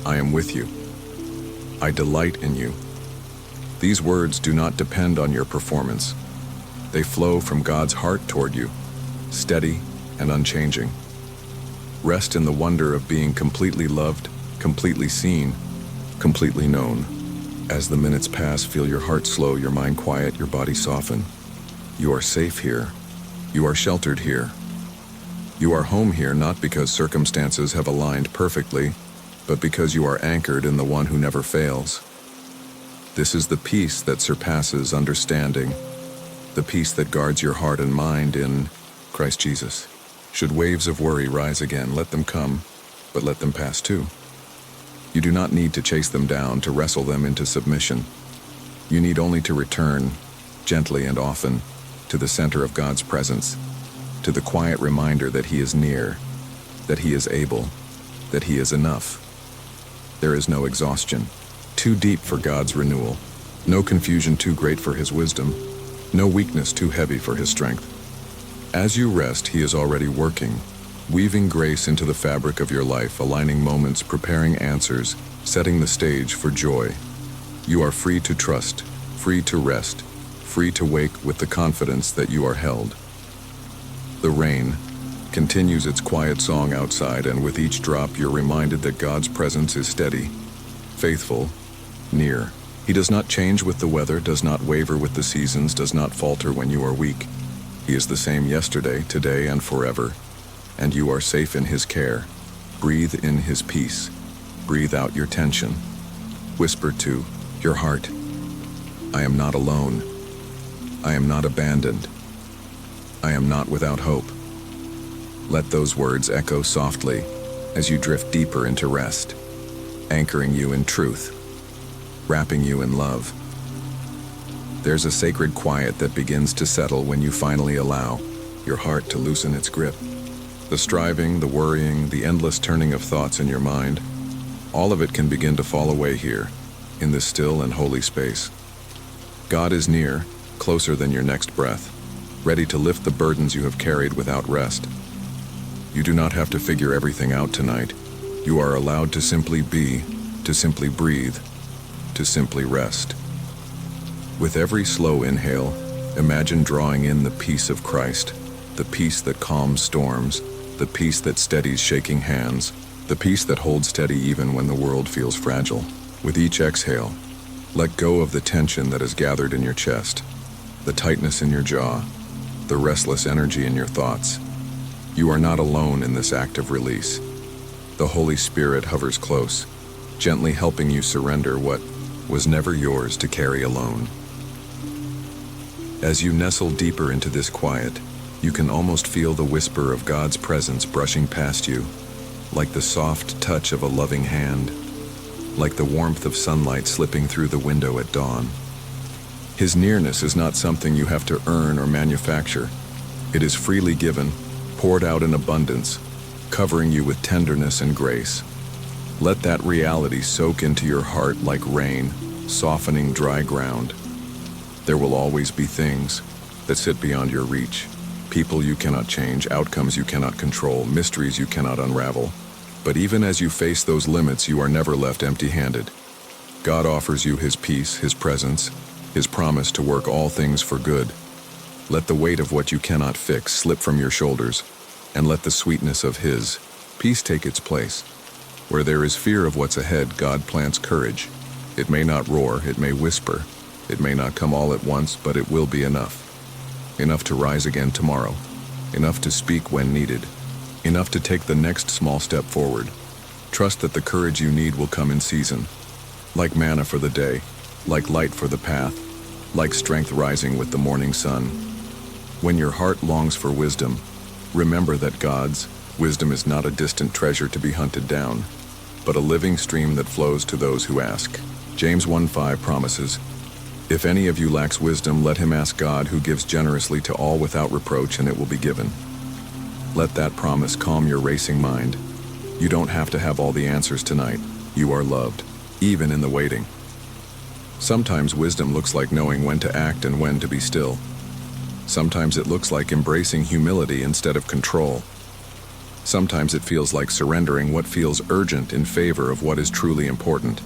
I am with you. I delight in you. These words do not depend on your performance. They flow from God's heart toward you, steady and unchanging. Rest in the wonder of being completely loved, completely seen, completely known. As the minutes pass, feel your heart slow, your mind quiet, your body soften. You are safe here. You are sheltered here. You are home here not because circumstances have aligned perfectly, but because you are anchored in the one who never fails. This is the peace that surpasses understanding, the peace that guards your heart and mind in Christ Jesus. Should waves of worry rise again, let them come, but let them pass too. You do not need to chase them down, to wrestle them into submission. You need only to return, gently and often, to the center of God's presence, to the quiet reminder that He is near, that He is able, that He is enough. There is no exhaustion too deep for God's renewal, no confusion too great for His wisdom, no weakness too heavy for His strength. As you rest, He is already working, weaving grace into the fabric of your life, aligning moments, preparing answers, setting the stage for joy. You are free to trust, free to rest, free to wake with the confidence that you are held. The rain continues its quiet song outside, and with each drop you're reminded that God's presence is steady, faithful, near. He does not change with the weather, does not waver with the seasons, does not falter when you are weak. He is the same yesterday, today, and forever, and you are safe in His care. Breathe in His peace. Breathe out your tension. Whisper to your heart, I am not alone. I am not abandoned. I am not without hope. Let those words echo softly as you drift deeper into rest, anchoring you in truth, wrapping you in love. There's a sacred quiet that begins to settle when you finally allow your heart to loosen its grip. The striving, the worrying, the endless turning of thoughts in your mind, all of it can begin to fall away here, in this still and holy space. God is near, closer than your next breath, ready to lift the burdens you have carried without rest. You do not have to figure everything out tonight. You are allowed to simply be, to simply breathe, to simply rest. With every slow inhale, imagine drawing in the peace of Christ, the peace that calms storms, the peace that steadies shaking hands, the peace that holds steady even when the world feels fragile. With each exhale, let go of the tension that is gathered in your chest, the tightness in your jaw, the restless energy in your thoughts. You are not alone in this act of release. The Holy Spirit hovers close, gently helping you surrender what was never yours to carry alone. As you nestle deeper into this quiet, you can almost feel the whisper of God's presence brushing past you, like the soft touch of a loving hand, like the warmth of sunlight slipping through the window at dawn. His nearness is not something you have to earn or manufacture. It is freely given, poured out in abundance, covering you with tenderness and grace. Let that reality soak into your heart like rain, softening dry ground. There will always be things that sit beyond your reach. People you cannot change, outcomes you cannot control, mysteries you cannot unravel. But even as you face those limits, you are never left empty-handed. God offers you His peace, His presence, His promise to work all things for good. Let the weight of what you cannot fix slip from your shoulders, and let the sweetness of His peace take its place. Where there is fear of what's ahead, God plants courage. It may not roar, it may whisper, it may not come all at once, but it will be enough. Enough to rise again tomorrow, enough to speak when needed, enough to take the next small step forward. Trust that the courage you need will come in season, like manna for the day, like light for the path, like strength rising with the morning sun. When your heart longs for wisdom, remember that God's wisdom is not a distant treasure to be hunted down, but a living stream that flows to those who ask. James 1:5 promises, "If any of you lacks wisdom, let him ask God, who gives generously to all without reproach, and it will be given." Let that promise calm your racing mind. You don't have to have all the answers tonight. You are loved, even in the waiting. Sometimes wisdom looks like knowing when to act and when to be still. Sometimes it looks like embracing humility instead of control. Sometimes it feels like surrendering what feels urgent in favor of what is truly important.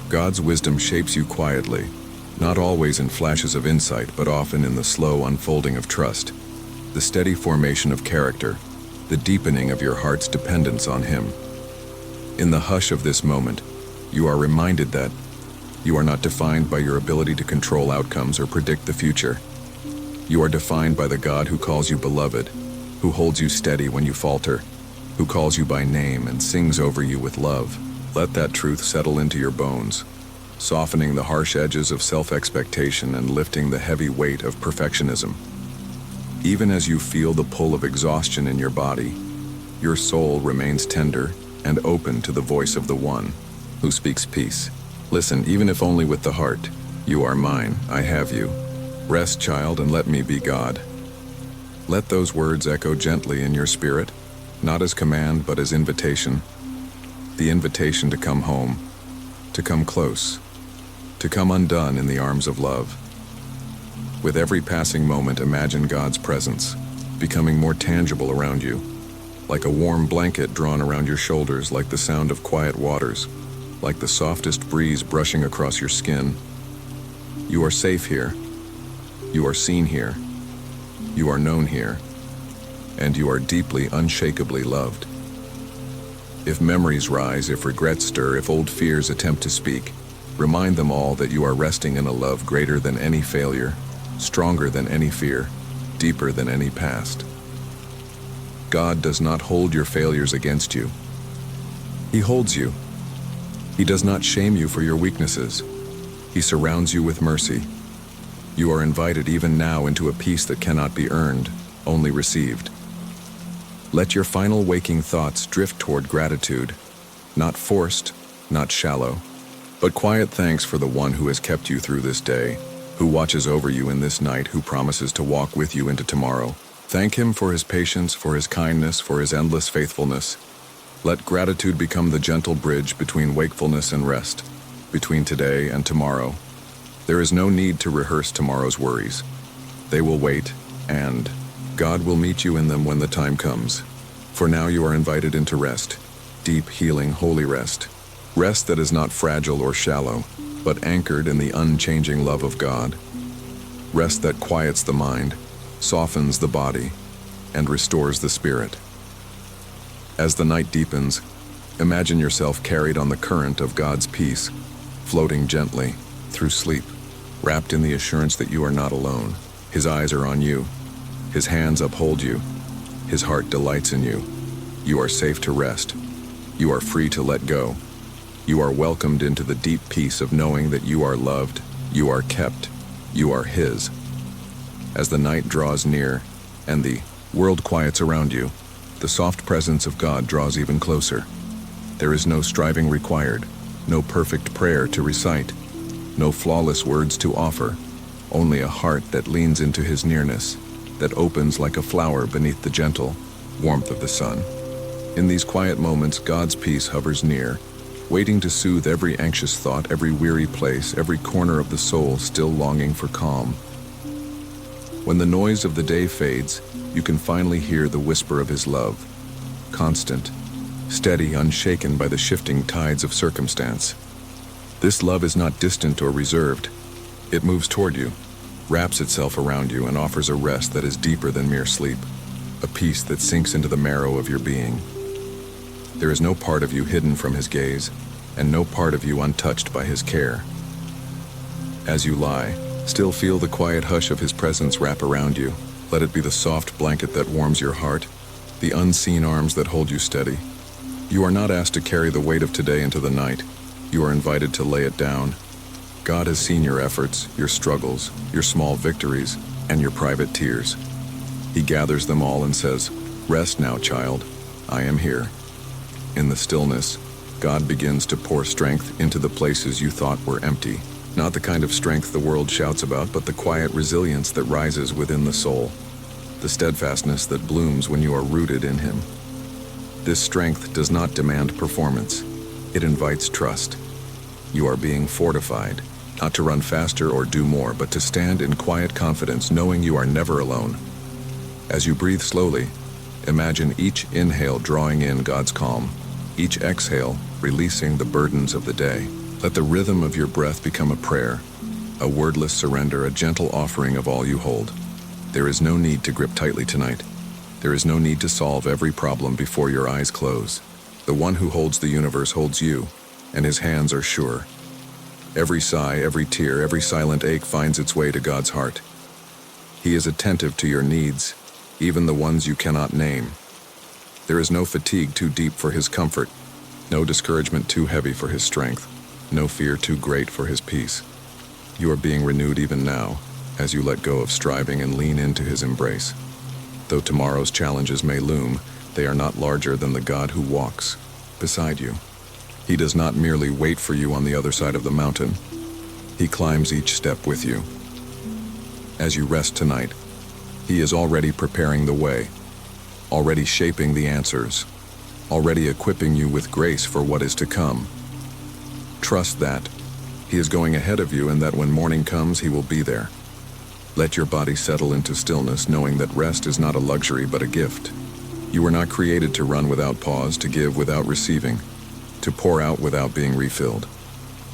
God's wisdom shapes you quietly, not always in flashes of insight, but often in the slow unfolding of trust, the steady formation of character, the deepening of your heart's dependence on Him. In the hush of this moment, you are reminded that you are not defined by your ability to control outcomes or predict the future. You are defined by the God who calls you beloved, who holds you steady when you falter, who calls you by name and sings over you with love. Let that truth settle into your bones, softening the harsh edges of self-expectation and lifting the heavy weight of perfectionism. Even as you feel the pull of exhaustion in your body, your soul remains tender and open to the voice of the one who speaks peace. Listen, even if only with the heart. You are mine, I have you. Rest, child, and let me be God. Let those words echo gently in your spirit, not as command, but as invitation. The invitation to come home, to come close, to come undone in the arms of love. With every passing moment, imagine God's presence, becoming more tangible around you, like a warm blanket drawn around your shoulders, like the sound of quiet waters, like the softest breeze brushing across your skin. You are safe here. You are seen here. You are known here. And you are deeply, unshakably loved. If memories rise, if regrets stir, if old fears attempt to speak, remind them all that you are resting in a love greater than any failure, stronger than any fear, deeper than any past. God does not hold your failures against you. He holds you. He does not shame you for your weaknesses. He surrounds you with mercy. You are invited even now into a peace that cannot be earned, only received. Let your final waking thoughts drift toward gratitude, not forced, not shallow, but quiet thanks for the one who has kept you through this day, who watches over you in this night, who promises to walk with you into tomorrow. Thank him for his patience, for his kindness, for his endless faithfulness. Let gratitude become the gentle bridge between wakefulness and rest, between today and tomorrow. There is no need to rehearse tomorrow's worries. They will wait, and God will meet you in them when the time comes. For now you are invited into rest, deep, healing, holy rest. Rest that is not fragile or shallow, but anchored in the unchanging love of God. Rest that quiets the mind, softens the body, and restores the spirit. As the night deepens, imagine yourself carried on the current of God's peace, floating gently through sleep, wrapped in the assurance that you are not alone. His eyes are on you. His hands uphold you. His heart delights in you. You are safe to rest. You are free to let go. You are welcomed into the deep peace of knowing that you are loved, you are kept, you are His. As the night draws near and the world quiets around you, the soft presence of God draws even closer. There is no striving required, no perfect prayer to recite, no flawless words to offer, only a heart that leans into His nearness, that opens like a flower beneath the gentle warmth of the sun. In these quiet moments, God's peace hovers near, waiting to soothe every anxious thought, every weary place, every corner of the soul still longing for calm. When the noise of the day fades, you can finally hear the whisper of His love, constant, steady, unshaken by the shifting tides of circumstance. This love is not distant or reserved. It moves toward you, wraps itself around you, and offers a rest that is deeper than mere sleep, a peace that sinks into the marrow of your being. There is no part of you hidden from His gaze, and no part of you untouched by His care. As you lie, still feel the quiet hush of His presence wrap around you. Let it be the soft blanket that warms your heart, the unseen arms that hold you steady. You are not asked to carry the weight of today into the night. You are invited to lay it down. God has seen your efforts, your struggles, your small victories, and your private tears. He gathers them all and says, "Rest now, child. I am here." In the stillness, God begins to pour strength into the places you thought were empty. Not the kind of strength the world shouts about, but the quiet resilience that rises within the soul, the steadfastness that blooms when you are rooted in Him. This strength does not demand performance. It invites trust. You are being fortified, not to run faster or do more, but to stand in quiet confidence, knowing you are never alone. As you breathe slowly, imagine each inhale drawing in God's calm, each exhale releasing the burdens of the day. Let the rhythm of your breath become a prayer, a wordless surrender, a gentle offering of all you hold. There is no need to grip tightly tonight. There is no need to solve every problem before your eyes close. The one who holds the universe holds you, and his hands are sure. Every sigh, every tear, every silent ache finds its way to God's heart. He is attentive to your needs, even the ones you cannot name. There is no fatigue too deep for his comfort, no discouragement too heavy for his strength, no fear too great for his peace. You are being renewed even now, as you let go of striving and lean into his embrace. Though tomorrow's challenges may loom, they are not larger than the God who walks beside you. He does not merely wait for you on the other side of the mountain. He climbs each step with you. As you rest tonight, he is already preparing the way, already shaping the answers, already equipping you with grace for what is to come. Trust that he is going ahead of you and that when morning comes, he will be there. Let your body settle into stillness, knowing that rest is not a luxury but a gift. You were not created to run without pause, to give without receiving, to pour out without being refilled.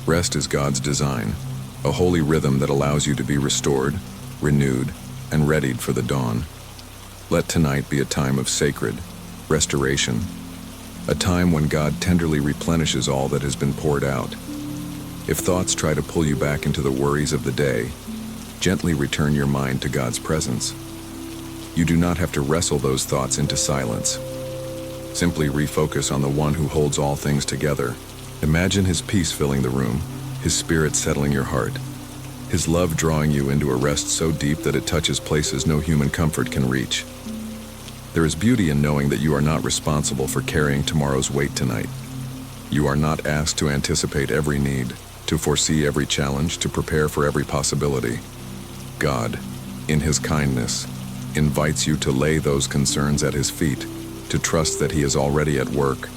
Rest is God's design, a holy rhythm that allows you to be restored, renewed, and readied for the dawn. Let tonight be a time of sacred restoration, a time when God tenderly replenishes all that has been poured out. If thoughts try to pull you back into the worries of the day, gently return your mind to God's presence. You do not have to wrestle those thoughts into silence. Simply refocus on the one who holds all things together. Imagine his peace filling the room, his spirit settling your heart, his love drawing you into a rest so deep that it touches places no human comfort can reach. There is beauty in knowing that you are not responsible for carrying tomorrow's weight tonight. You are not asked to anticipate every need, to foresee every challenge, to prepare for every possibility. God, in his kindness, invites you to lay those concerns at his feet, to trust that he is already at work,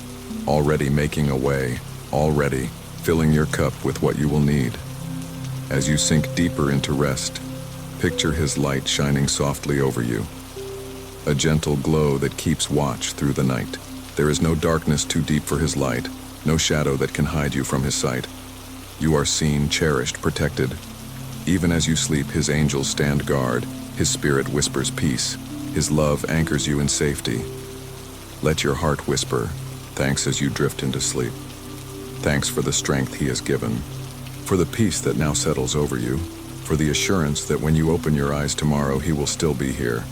already making a way, already filling your cup with what you will need. As you sink deeper into rest, picture his light shining softly over you, a gentle glow that keeps watch through the night. There is no darkness too deep for his light, no shadow that can hide you from his sight. You are seen, cherished, protected. Even as you sleep, his angels stand guard, his spirit whispers peace, his love anchors you in safety. Let your heart whisper, thanks as you drift into sleep. Thanks for the strength he has given, for the peace that now settles over you, for the assurance that when you open your eyes tomorrow, he will still be here.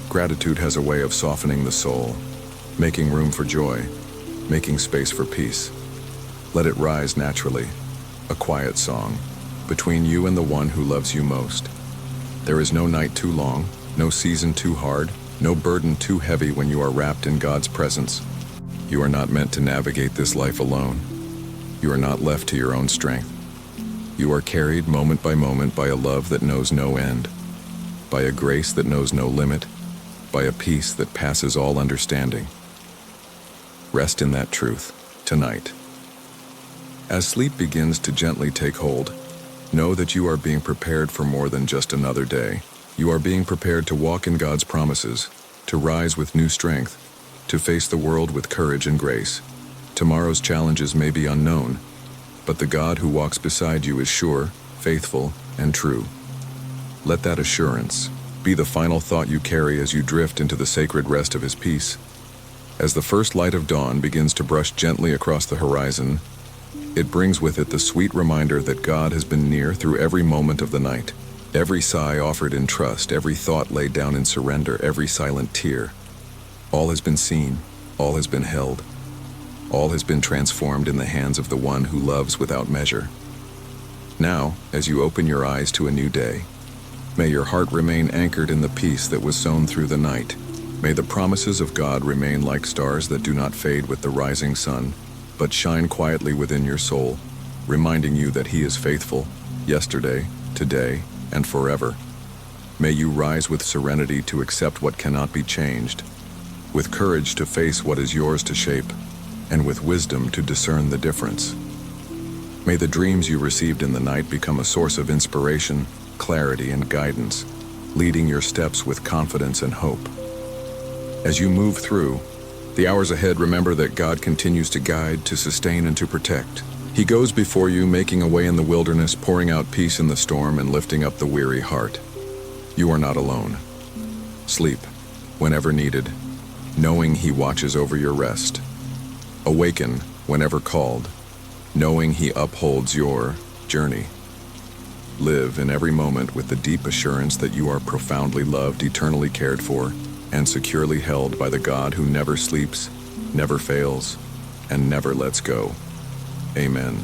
Gratitude has a way of softening the soul, making room for joy, making space for peace. Let it rise naturally, a quiet song, between you and the one who loves you most. There is no night too long, no season too hard, no burden too heavy when you are wrapped in God's presence. You are not meant to navigate this life alone. You are not left to your own strength. You are carried moment by a love that knows no end, by a grace that knows no limit, by a peace that passes all understanding. Rest in that truth, tonight. As sleep begins to gently take hold, know that you are being prepared for more than just another day. You are being prepared to walk in God's promises, to rise with new strength, to face the world with courage and grace. Tomorrow's challenges may be unknown, but the God who walks beside you is sure, faithful, and true. Let that assurance be the final thought you carry as you drift into the sacred rest of his peace. As the first light of dawn begins to brush gently across the horizon, it brings with it the sweet reminder that God has been near through every moment of the night. Every sigh offered in trust, every thought laid down in surrender, every silent tear. All has been seen, all has been held, all has been transformed in the hands of the one who loves without measure. Now, as you open your eyes to a new day, may your heart remain anchored in the peace that was sown through the night. May the promises of God remain like stars that do not fade with the rising sun, but shine quietly within your soul, reminding you that he is faithful, yesterday, today, and forever. May you rise with serenity to accept what cannot be changed, with courage to face what is yours to shape, and with wisdom to discern the difference. May the dreams you received in the night become a source of inspiration, clarity, and guidance, leading your steps with confidence and hope. As you move through the hours ahead, remember that God continues to guide, to sustain, and to protect. He goes before you, making a way in the wilderness, pouring out peace in the storm, and lifting up the weary heart. You are not alone. Sleep, whenever needed, knowing he watches over your rest. Awaken whenever called, knowing He upholds your journey. Live in every moment with the deep assurance that you are profoundly loved, eternally cared for, and securely held by the God who never sleeps, never fails, and never lets go. Amen.